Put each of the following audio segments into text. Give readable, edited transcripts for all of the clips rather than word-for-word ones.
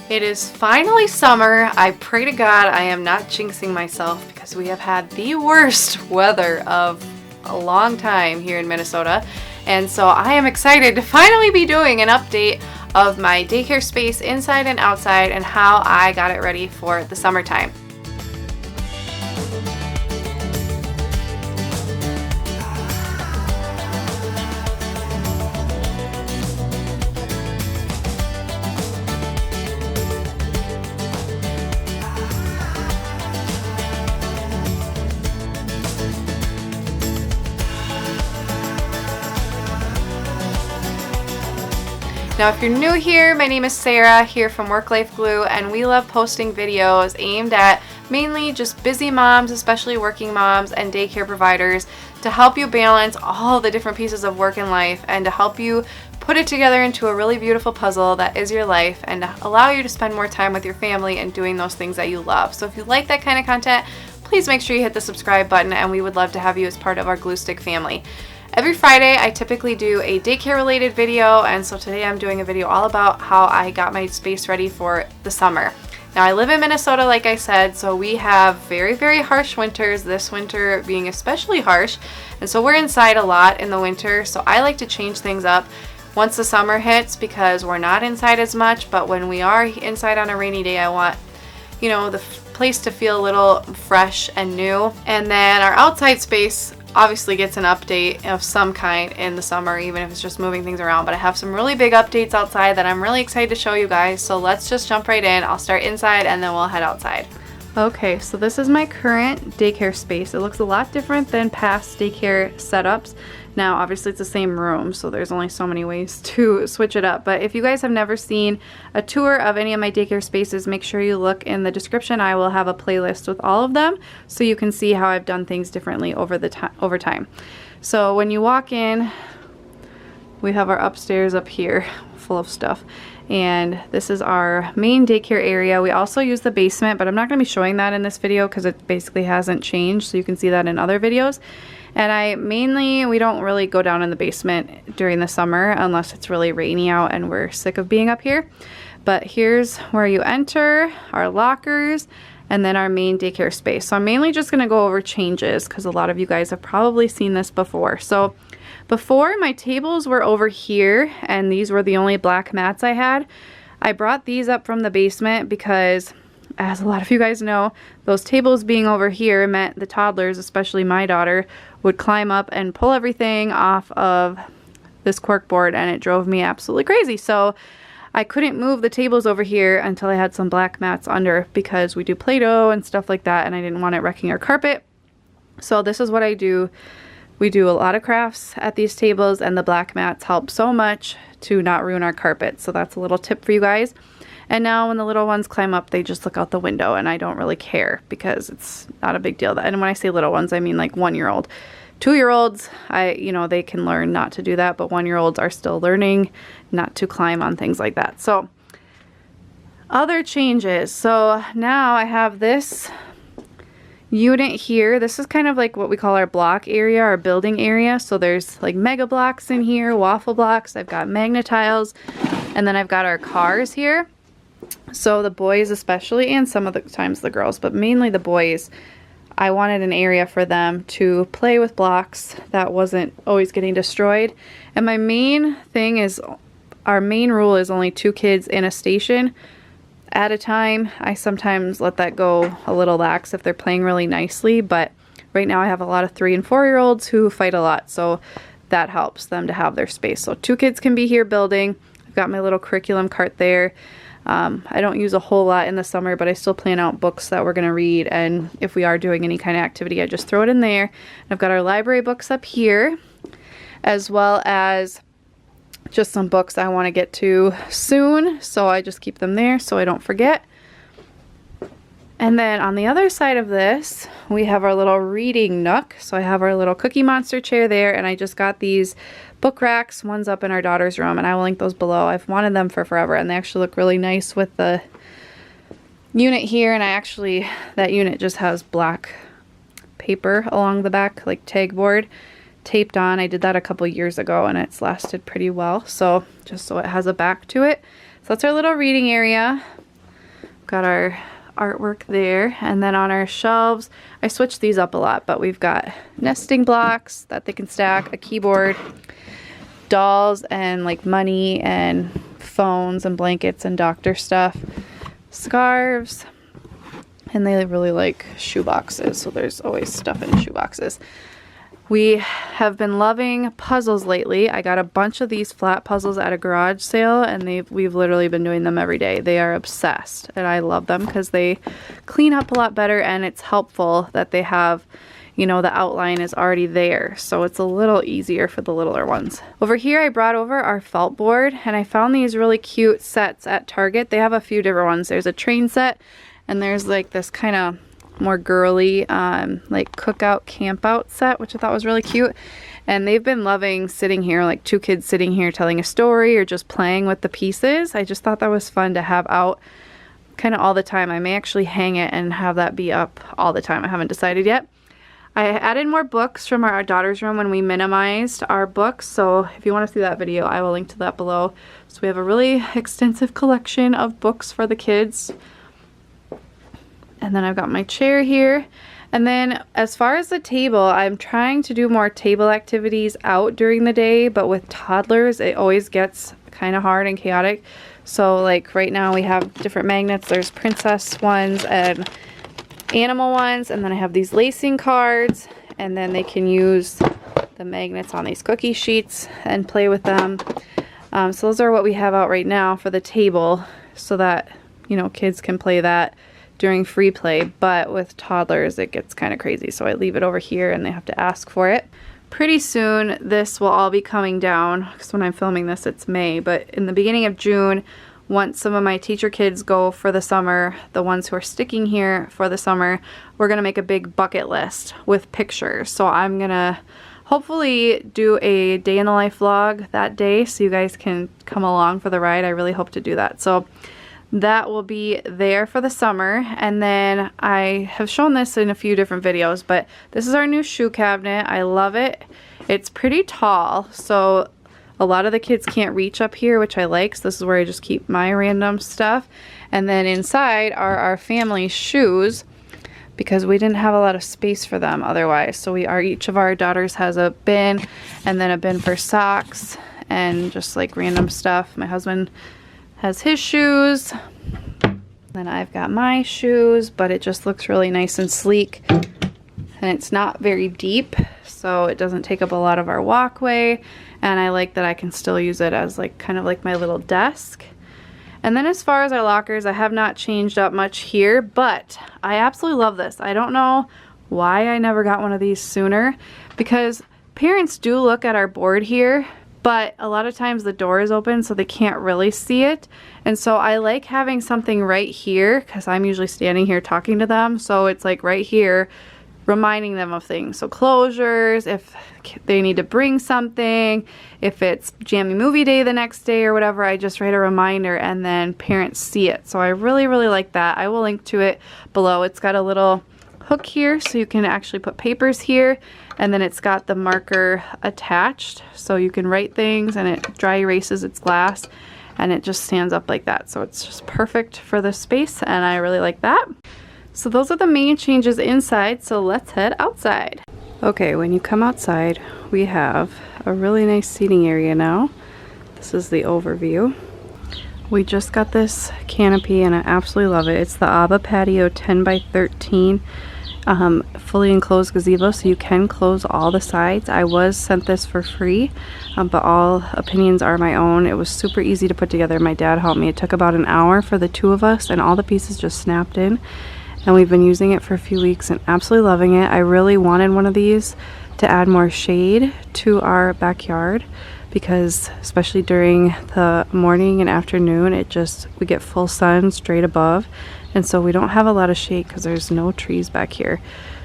It is finally summer. I pray to God I am not jinxing myself because we have had the worst weather of a long time here in Minnesota. And so I am excited to finally be doing an update of my daycare space inside and outside and how I got it ready for the summertime. Now, if you're new here, my name is Sarah here from Work Life Glue, and we love posting videos aimed at mainly just busy moms, especially working moms and daycare providers, to help you balance all the different pieces of work and life and to help you put it together into a really beautiful puzzle that is your life and to allow you to spend more time with your family and doing those things that you love. So if you like that kind of content, please make sure you hit the subscribe button, and we would love to have you as part of our Glue Stick family. Every Friday, I typically do a daycare related video, and so today I'm doing a video all about how I got my space ready for the summer. Now, I live in Minnesota, like I said, so we have very, very harsh winters, this winter being especially harsh, and so we're inside a lot in the winter, so I like to change things up once the summer hits because we're not inside as much, but when we are inside on a rainy day, I want, the place to feel a little fresh and new. And then our outside space obviously gets an update of some kind in the summer, even if it's just moving things around. But I have some really big updates outside that I'm really excited to show you guys. So let's just jump right in. I'll start inside and then we'll head outside. Okay, so this is my current daycare space. It looks a lot different than past daycare setups. Now, obviously it's the same room, so there's only so many ways to switch it up. But if you guys have never seen a tour of any of my daycare spaces, make sure you look in the description. I will have a playlist with all of them so you can see how I've done things differently over time. So when you walk in, we have our upstairs up here full of stuff. And this is our main daycare area. We also use the basement, but I'm not going to be showing that in this video because it basically hasn't changed, so you can see that in other videos. And we don't really go down in the basement during the summer unless it's really rainy out and we're sick of being up here. But here's where you enter, our lockers, and then our main daycare space. So I'm mainly just going to go over changes because a lot of you guys have probably seen this before. So before, my tables were over here and these were the only black mats I had. I brought these up from the basement because, as a lot of you guys know, those tables being over here meant the toddlers, especially my daughter, would climb up and pull everything off of this cork board, and it drove me absolutely crazy. So I couldn't move the tables over here until I had some black mats under because we do Play-Doh and stuff like that, and I didn't want it wrecking our carpet. So this is what I do. We do a lot of crafts at these tables, and the black mats help so much to not ruin our carpet. So that's a little tip for you guys. And now when the little ones climb up, they just look out the window, and I don't really care because it's not a big deal. And when I say little ones, I mean like 1-year-old. 2-year-olds, they can learn not to do that, but 1-year-olds are still learning not to climb on things like that. So other changes. So now I have this unit here. This is kind of like what we call our block area, our building area. So there's like mega blocks in here, waffle blocks. I've got magnetiles, and then I've got our cars here. So the boys especially, and some of the times the girls, but mainly the boys, I wanted an area for them to play with blocks that wasn't always getting destroyed. And my main thing is, our main rule is only 2 kids in a station at a time. I sometimes let that go a little lax if they're playing really nicely, but right now I have a lot of 3- and 4-year-olds who fight a lot, so that helps them to have their space. So 2 kids can be here building. I've got my little curriculum cart there. I don't use a whole lot in the summer, but I still plan out books that we're going to read, and if we are doing any kind of activity, I just throw it in there. I've got our library books up here, as well as just some books I want to get to soon, so I just keep them there so I don't forget. And then on the other side of this, we have our little reading nook. So I have our little Cookie Monster chair there, and I just got these book racks. One's up in our daughter's room, and I will link those below. I've wanted them for forever, and they actually look really nice with the unit here. And that unit just has black paper along the back, like tag board, taped on. I did that a couple years ago, and it's lasted pretty well. So just so it has a back to it. So that's our little reading area. Got our artwork there, and then on our shelves, I switched these up a lot, but we've got nesting blocks that they can stack, a keyboard, dolls, and like money and phones and blankets and doctor stuff, scarves, and they really like shoe boxes, so there's always stuff in shoe boxes. We have been loving puzzles lately. I got a bunch of these flat puzzles at a garage sale, and we've literally been doing them every day. They are obsessed, and I love them because they clean up a lot better, and it's helpful that they have, you know, the outline is already there, so it's a little easier for the littler ones. Over here I brought over our felt board, and I found these really cute sets at Target. They have a few different ones. There's a train set, and there's like this kind of more girly like cookout camp out set, which I thought was really cute. And they've been loving sitting here, like two kids sitting here telling a story or just playing with the pieces. I just thought that was fun to have out kind of all the time. I may actually hang it and have that be up all the time. I haven't decided yet. I added more books from our daughter's room when we minimized our books, so if you want to see that video, I will link to that below. So we have a really extensive collection of books for the kids. And then I've got my chair here. And then as far as the table, I'm trying to do more table activities out during the day, but with toddlers, it always gets kind of hard and chaotic. So like right now we have different magnets. There's princess ones and animal ones. And then I have these lacing cards, and then they can use the magnets on these cookie sheets and play with them. So those are what we have out right now for the table, so that, you know, kids can play that during free play. But with toddlers it gets kind of crazy, so I leave it over here and they have to ask for it. Pretty soon this will all be coming down, because when I'm filming this it's May, but in the beginning of June, once some of my teacher kids go for the summer, the ones who are sticking here for the summer, we're gonna make a big bucket list with pictures. So I'm gonna hopefully do a day in the life vlog that day so you guys can come along for the ride. I really hope to do that. So that will be there for the summer. And then I have shown this in a few different videos, but this is our new shoe cabinet. I love it. It's pretty tall, so a lot of the kids can't reach up here, which I like. So this is where I just keep my random stuff. And then inside are our family shoes, because we didn't have a lot of space for them otherwise. So each of our daughters has a bin, and then a bin for socks and just like random stuff. My husband has his shoes, then I've got my shoes, but it just looks really nice and sleek, and it's not very deep, so it doesn't take up a lot of our walkway, and I like that I can still use it as like kind of like my little desk. And then as far as our lockers, I have not changed up much here, but I absolutely love this. I don't know why I never got one of these sooner, because parents do look at our board here, but a lot of times the door is open so they can't really see it. And so I like having something right here, because I'm usually standing here talking to them. So it's like right here reminding them of things. So closures, if they need to bring something, if it's jammy movie day the next day or whatever, I just write a reminder and then parents see it. So I really, really like that. I will link to it below. It's got a little hook here so you can actually put papers here, and then it's got the marker attached so you can write things, and it dry erases its glass, and it just stands up like that. So it's just perfect for the space, and I really like that. So those are the main changes inside, so let's head outside. Okay, when you come outside, we have a really nice seating area now. This is the overview. We just got this canopy and I absolutely love it. It's the ABBA Patio 10 by 13 fully enclosed gazebo, so you can close all the sides. I was sent this for free, but all opinions are my own. It was super easy to put together. My dad helped me. It took about an hour for the two of us, and all the pieces just snapped in. And we've been using it for a few weeks and absolutely loving it. I really wanted one of these to add more shade to our backyard, because especially during the morning and afternoon, we get full sun straight above, and so we don't have a lot of shade because there's no trees back here.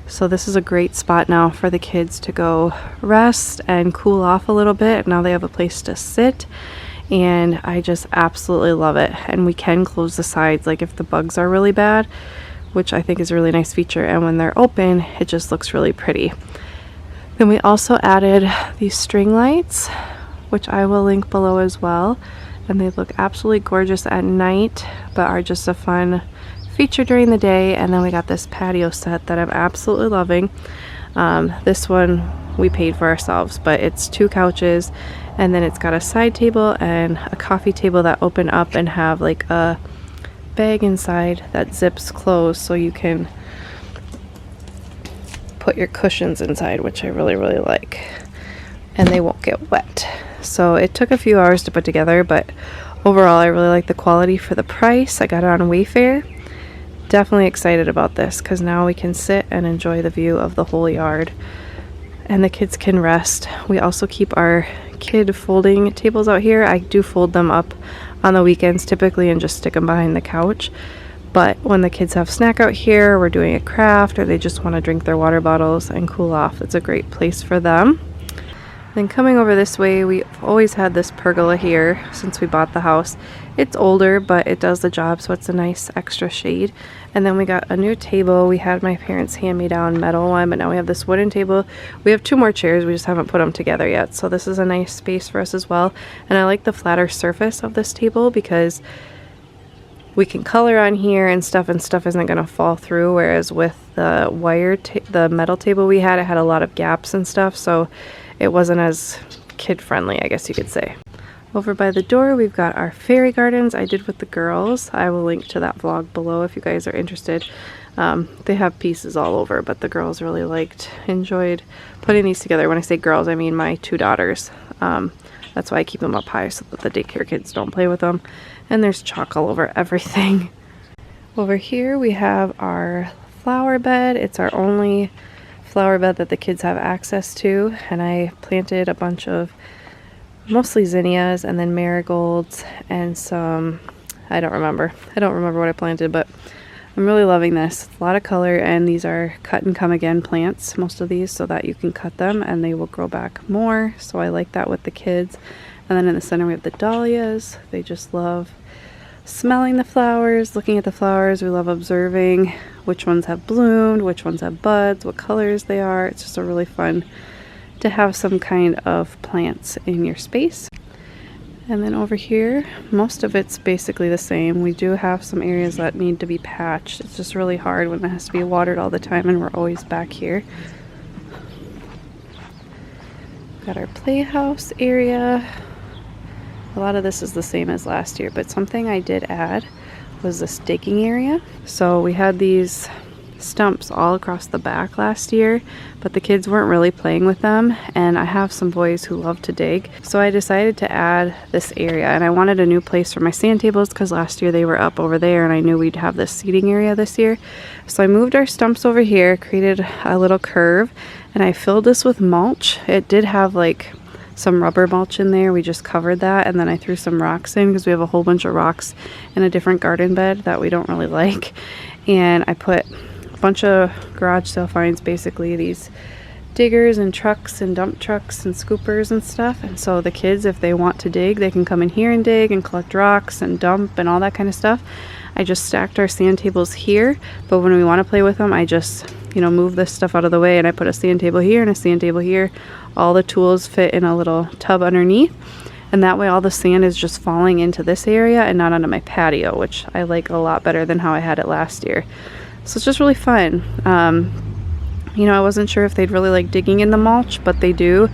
So this is a great spot now for the kids to go rest and cool off a little bit. Now they have a place to sit, and I just absolutely love it. And we can close the sides, like if the bugs are really bad, which I think is a really nice feature, and when they're open it just looks really pretty. Then we also added these string lights, which I will link below as well, and they look absolutely gorgeous at night, but are just a fun feature during the day. And then we got this patio set that I'm absolutely loving. This one we paid for ourselves, but it's 2 couches, and then it's got a side table and a coffee table that open up and have like a bag inside that zips closed, so you can put your cushions inside, which I really like, and they won't get wet. So it took a few hours to put together, but overall I really like the quality for the price. I got it on Wayfair. Definitely excited about this because now we can sit and enjoy the view of the whole yard, and the kids can rest. We also keep our kid folding tables out here. I do fold them up on the weekends typically and just stick them behind the couch, but when the kids have snack out here, we're doing a craft, or they just want to drink their water bottles and cool off, it's a great place for them. Then coming over this way, we've always had this pergola here since we bought the house. It's older, but it does the job, so it's a nice extra shade. And then we got a new table. We had my parents' hand-me-down metal one, but now we have this wooden table. We have 2 more chairs, we just haven't put them together yet. So this is a nice space for us as well. And I like the flatter surface of this table because we can color on here and stuff isn't going to fall through, whereas with the the metal table we had, it had a lot of gaps and stuff, so it wasn't as kid-friendly, I guess you could say. Over by the door, we've got our fairy gardens I did with the girls. I will link to that vlog below if you guys are interested. They have pieces all over, but the girls really enjoyed putting these together. When I say girls, I mean my 2 daughters. That's why I keep them up high, so that the daycare kids don't play with them. And there's chalk all over everything. Over here we have our flower bed. It's our only flower bed that the kids have access to, and I planted a bunch of mostly zinnias and then marigolds and some, I don't remember what I planted, but I'm really loving this. It's a lot of color, and these are cut and come again plants, most of these, so that you can cut them and they will grow back more, so I like that with the kids. And then in the center we have the dahlias. They just love smelling the flowers, looking at the flowers. We love observing which ones have bloomed, which ones have buds, what colors they are. It's just a really fun to have some kind of plants in your space. And then over here, most of it's basically the same. We do have some areas that need to be patched. It's just really hard when it has to be watered all the time, and we're always back here. Got our playhouse area. A lot of this is the same as last year, but something I did add was this digging area. So we had these stumps all across the back last year, but the kids weren't really playing with them, and I have some boys who love to dig, so I decided to add this area. And I wanted a new place for my sand tables because last year they were up over there, and I knew we'd have this seating area this year. So I moved our stumps over here, created a little curve, and I filled this with mulch. It did have like some rubber mulch in there. We just covered that, and then I threw some rocks in because we have a whole bunch of rocks in a different garden bed that we don't really like. And I put a bunch of garage sale finds, basically these diggers and trucks and dump trucks and scoopers and stuff. And so the kids, if they want to dig, they can come in here and dig and collect rocks and dump and all that kind of stuff. I just stacked our sand tables here, but when we want to play with them, I just, move this stuff out of the way, and I put a sand table here and a sand table here. All the tools fit in a little tub underneath, and that way all the sand is just falling into this area and not onto my patio, which I like a lot better than how I had it last year. So it's just really fun. I wasn't sure if they'd really like digging in the mulch, but they do.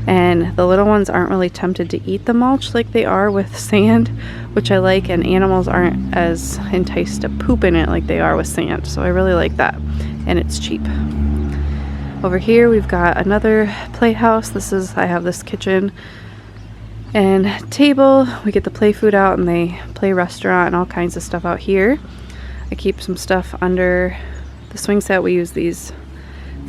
And the little ones aren't really tempted to eat the mulch like they are with sand, which I like, and animals aren't as enticed to poop in it like they are with sand. So I really like that, and it's cheap. Over here we've got another playhouse. I have this kitchen and table. We get the play food out, and they play restaurant and all kinds of stuff out here. I keep some stuff under the swing set. We use these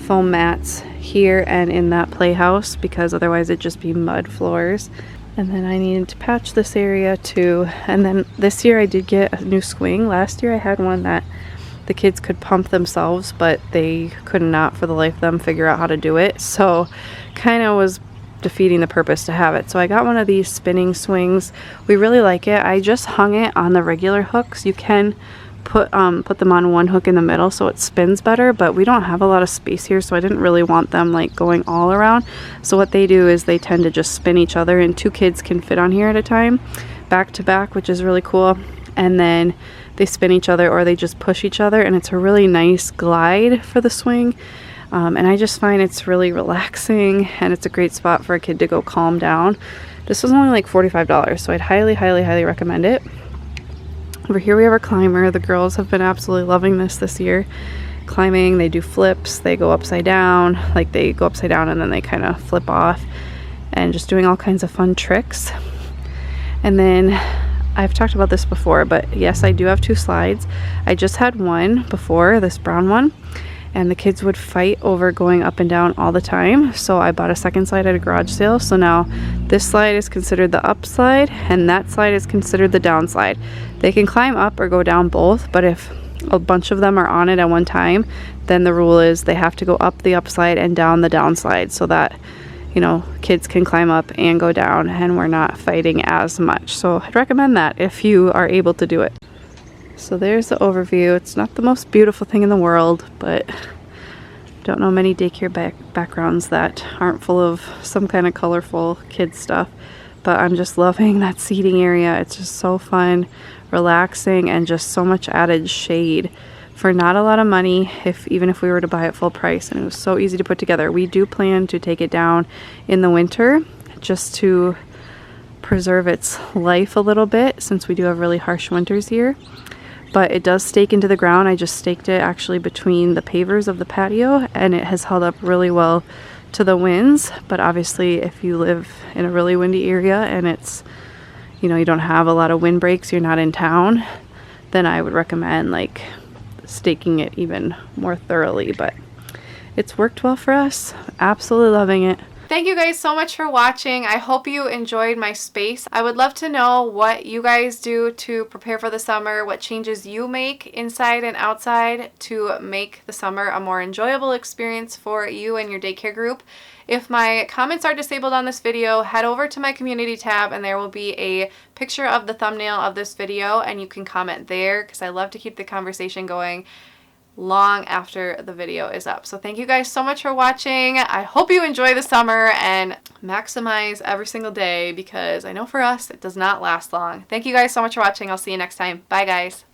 foam mats here and in that playhouse because otherwise it'd just be mud floors. And then I needed to patch this area too. And then this year I did get a new swing. Last year I had one that the kids could pump themselves, but they could not for the life of them figure out how to do it. So kind of was defeating the purpose to have it. So I got one of these spinning swings. We really like it. I just hung it on the regular hooks. You can put them on one hook in the middle so it spins better, but we don't have a lot of space here, so I didn't really want them like going all around. So what they do is they tend to just spin each other, and 2 kids can fit on here at a time, back to back, which is really cool. and then they spin each other or they just push each other, and it's a really nice glide for the swing. And I just find it's really relaxing, and it's a great spot for a kid to go calm down. This was only like $45, so I'd highly, highly, highly recommend it. Over here we have our climber. The girls have been absolutely loving this year. Climbing, they do flips, they go upside down, like they go upside down and then they kind of flip off, and just doing all kinds of fun tricks. And then I've talked about this before, but yes, I do have 2 slides. I just had one before, this brown one, and the kids would fight over going up and down all the time, so I bought a second slide at a garage sale. So now this slide is considered the up slide and that slide is considered the down slide. They can climb up or go down both, but if a bunch of them are on it at one time, then the rule is they have to go up the up slide and down the down slide, so that, you know, kids can climb up and go down and we're not fighting as much. So I'd recommend that if you are able to do it. So there's the overview. It's not the most beautiful thing in the world, but don't know many daycare backgrounds that aren't full of some kind of colorful kid stuff. But I'm just loving that seating area. It's just so fun, relaxing, and just so much added shade for not a lot of money, even if we were to buy it full price. And it was so easy to put together. We do plan to take it down in the winter just to preserve its life a little bit, since we do have really harsh winters here. But it does stake into the ground. I just staked it actually between the pavers of the patio, and it has held up really well to the winds. But obviously if you live in a really windy area and it's, you know, you don't have a lot of wind breaks, you're not in town, then I would recommend like staking it even more thoroughly. But it's worked well for us. Absolutely loving it. Thank you guys so much for watching. I hope you enjoyed my space. I would love to know what you guys do to prepare for the summer, what changes you make inside and outside to make the summer a more enjoyable experience for you and your daycare group. If my comments are disabled on this video, head over to my community tab and there will be a picture of the thumbnail of this video and you can comment there, because I love to keep the conversation going long after the video is up. So thank you guys so much for watching. I hope you enjoy the summer and maximize every single day, because I know for us it does not last long. Thank you guys so much for watching. I'll see you next time. Bye guys.